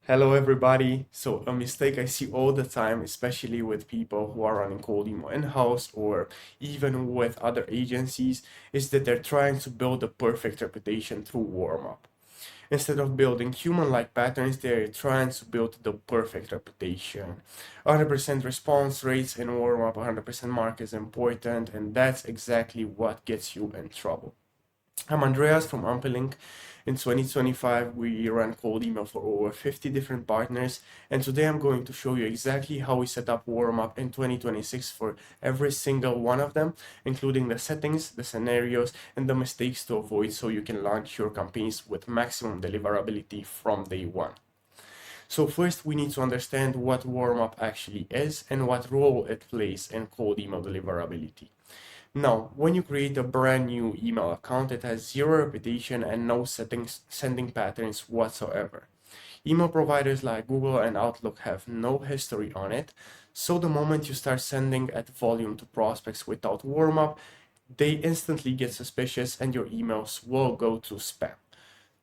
Hello everybody. So a mistake I see all the time, especially with people who are running cold email in-house or even with other agencies, is that they're trying to build a perfect reputation through warm-up. Instead of building human-like patterns, they're trying to build the perfect reputation. 100% response rates in warm-up, 100% mark is important, and that's exactly what gets you in trouble. I'm Andreas from Ampelink. In 2025, we ran cold email for over 50 different partners, and today I'm going to show you exactly how we set up warm-up in 2026 for every single one of them, including the settings, the scenarios, and the mistakes to avoid so you can launch your campaigns with maximum deliverability from day one. So first, we need to understand what warm-up actually is and what role it plays in cold email deliverability. Now, when you create a brand new email account, it has zero reputation and no sending patterns whatsoever. Email providers like Google and Outlook have no history on it, so the moment you start sending at volume to prospects without warm-up, they instantly get suspicious and your emails will go to spam.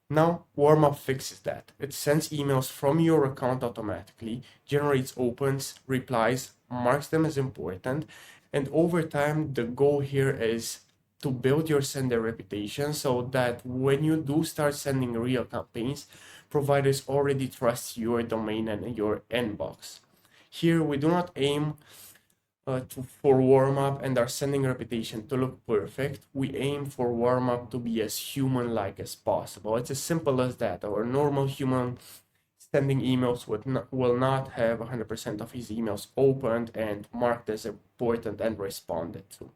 Now, warm-up fixes that. It sends emails from your account automatically, generates opens, replies, marks them as important, and over time, the goal here is to build your sender reputation so that when you do start sending real campaigns, providers already trust your domain and your inbox. Here, we do not aim for warm up and our sending reputation to look perfect. We aim for warm up to be as human like as possible. It's as simple as that. Our normal human sending emails will not have 100% of his emails opened and marked as important and responded to.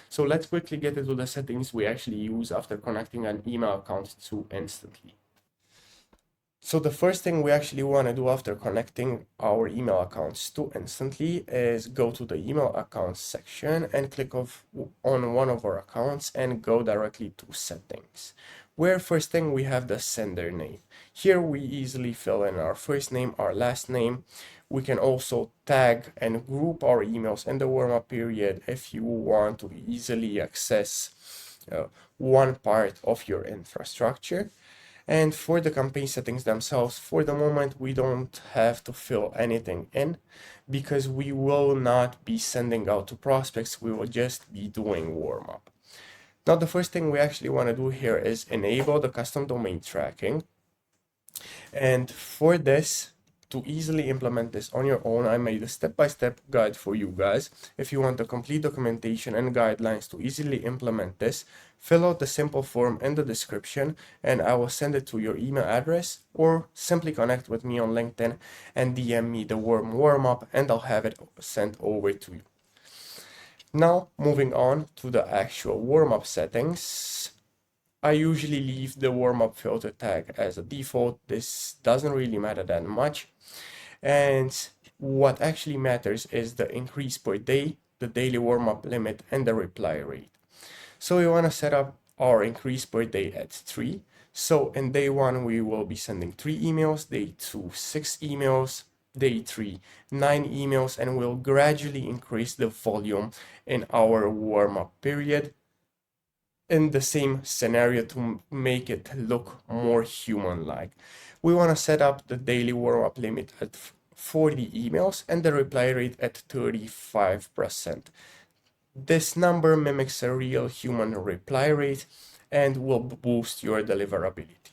So let's quickly get into the settings we actually use after connecting an email account to Instantly. So the first thing we actually want to do after connecting our email accounts to Instantly is go to the email accounts section and click on one of our accounts and go directly to settings, where first thing we have the sender name. Here we easily fill in our first name, our last name. We can also tag and group our emails in the warm-up period if you want to easily access one part of your infrastructure. And for the campaign settings themselves, for the moment, we don't have to fill anything in because we will not be sending out to prospects. We will just be doing warm up. Now, the first thing we actually want to do here is enable the custom domain tracking. And for this, to easily implement this on your own, I made a step-by-step guide for you guys. If you want the complete documentation and guidelines to easily implement this, fill out the simple form in the description and I will send it to your email address, or simply connect with me on LinkedIn and DM me the warm-up and I'll have it sent over to you. Now, moving on to the actual warm-up settings. I usually leave the warm-up filter tag as a default. This doesn't really matter that much. And what actually matters is the increase per day, the daily warm-up limit, and the reply rate. So we want to set up our increase per day at 3. So in day 1, we will be sending 3 emails, day 2, 6 emails, day 3, 9 emails, and we'll gradually increase the volume in our warm-up period in the same scenario to make it look more human-like. We want to set up the daily warm-up limit at 40 emails and the reply rate at 35%. This number mimics a real human reply rate and will boost your deliverability.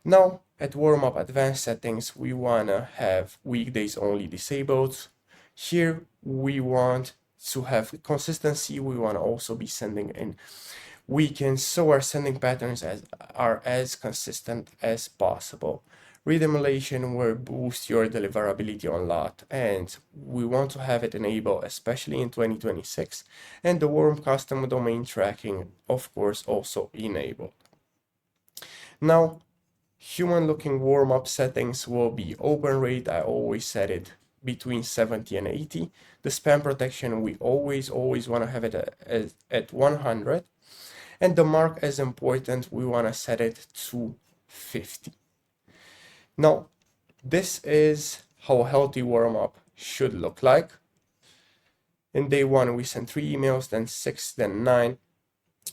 Now, at warm-up advanced settings, we want to have weekdays only disabled. Here, we want to have consistency. We want to also be sending in weekends, so our sending patterns are as consistent as possible. Read emulation will boost your deliverability a lot, and we want to have it enabled, especially in 2026, and the warm custom domain tracking, of course, also enabled. Now, human looking warm-up settings will be open rate. I always set it between 70 and 80. The spam protection, we always want to have it at 100. And the mark is important, we want to set it to 50. Now, this is how a healthy warm-up should look like. In day 1, we send 3 emails, then 6, then 9.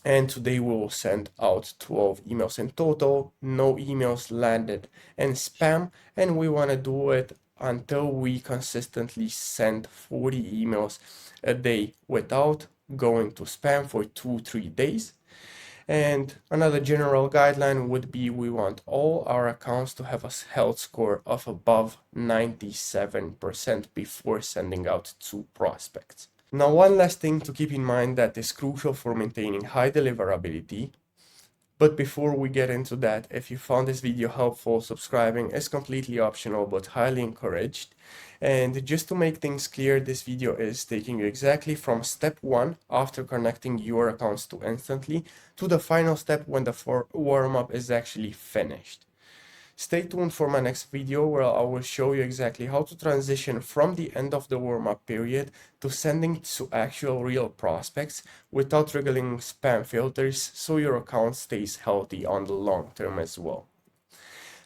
And today we will send out 12 emails in total. No emails landed in spam, and we want to do it until we consistently send 40 emails a day without going to spam for 2-3 days. And another general guideline would be we want all our accounts to have a health score of above 97% before sending out to prospects. Now, one last thing to keep in mind that is crucial for maintaining high deliverability. But before we get into that, if you found this video helpful, subscribing is completely optional but highly encouraged. And just to make things clear, this video is taking you exactly from step 1 after connecting your accounts to Instantly to the final step when the warm-up is actually finished. Stay tuned for my next video where I will show you exactly how to transition from the end of the warm-up period to sending to actual real prospects without triggering spam filters, so your account stays healthy on the long term as well.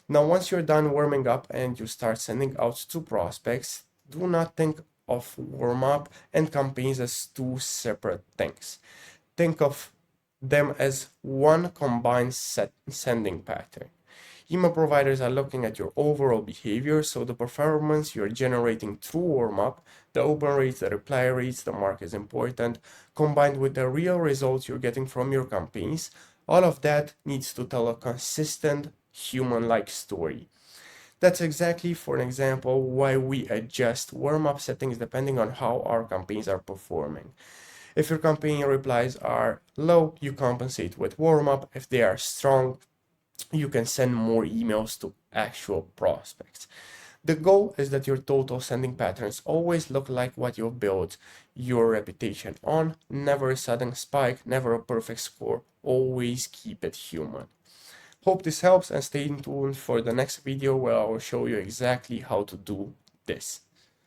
Now, once you're done warming up and you start sending out to prospects, do not think of warm-up and campaigns as two separate things. Think of them as one combined sending pattern. Email providers are looking at your overall behavior, so the performance you're generating through warm-up, the open rates, the reply rates, the mark is important, combined with the real results you're getting from your campaigns, all of that needs to tell a consistent human-like story. That's exactly, for an example, why we adjust warm-up settings depending on how our campaigns are performing. If your campaign replies are low, you compensate with warm-up. If they are strong, you can send more emails to actual prospects. The goal is that your total sending patterns always look like what you've built your reputation on. Never a sudden spike, never a perfect score. Always keep it human. Hope this helps, and stay tuned for the next video where I will show you exactly how to do this.